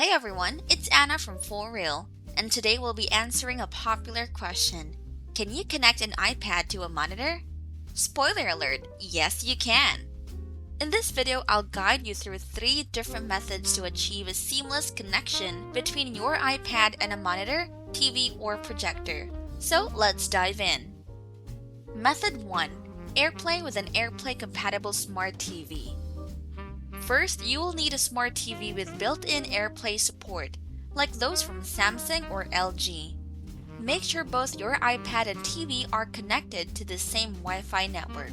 Hey everyone, it's Anna from For Real, and today we'll be answering a popular question. Can you connect an iPad to a monitor? Spoiler alert, yes you can! In this video, I'll guide you through 3 different methods to achieve a seamless connection between your iPad and a monitor, TV, or projector. So let's dive in. Method 1. AirPlay with an AirPlay-Compatible Smart TV. First, you will need a smart TV with built-in AirPlay support, like those from Samsung or LG. Make sure both your iPad and TV are connected to the same Wi-Fi network.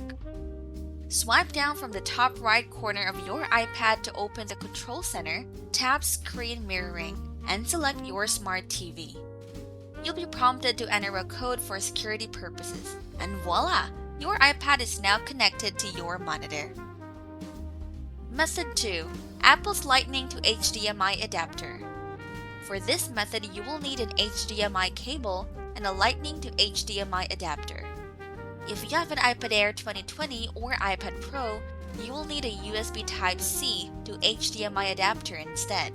Swipe down from the top right corner of your iPad to open the control center, tap Screen Mirroring, and select your smart TV. You'll be prompted to enter a code for security purposes, and voila! Your iPad is now connected to your monitor. Method 2. Apple's Lightning to HDMI adapter. For this method, you will need an HDMI cable and a Lightning to HDMI adapter. If you have an iPad Air 2020 or iPad Pro, you will need a USB Type-C to HDMI adapter instead.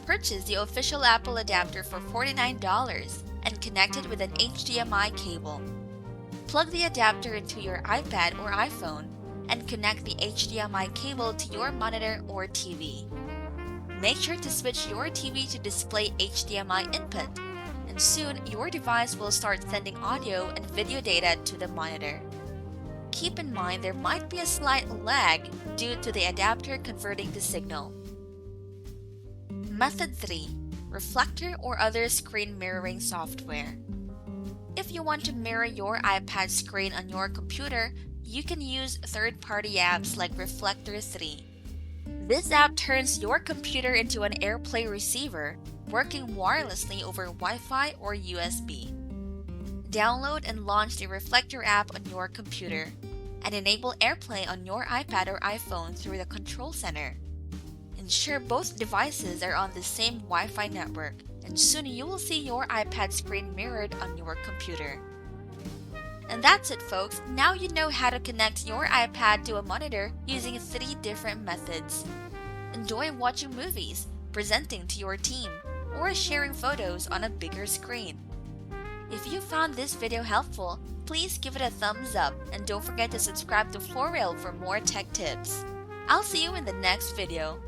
Purchase the official Apple adapter for $49 and connect it with an HDMI cable. Plug the adapter into your iPad or iPhone and connect the HDMI cable to your monitor or TV. Make sure to switch your TV to display HDMI input, and soon your device will start sending audio and video data to the monitor. Keep in mind there might be a slight lag due to the adapter converting the signal. Method 3. Reflector or other screen mirroring software. If you want to mirror your iPad screen on your computer, you can use third-party apps like Reflector 3. This app turns your computer into an AirPlay receiver, working wirelessly over Wi-Fi or USB. Download and launch the Reflector app on your computer, and enable AirPlay on your iPad or iPhone through the control center. Ensure both devices are on the same Wi-Fi network, and soon you will see your iPad screen mirrored on your computer. And that's it folks, now you know how to connect your iPad to a monitor using 3 different methods. Enjoy watching movies, presenting to your team, or sharing photos on a bigger screen. If you found this video helpful, please give it a thumbs up and don't forget to subscribe to For Real for more tech tips. I'll see you in the next video.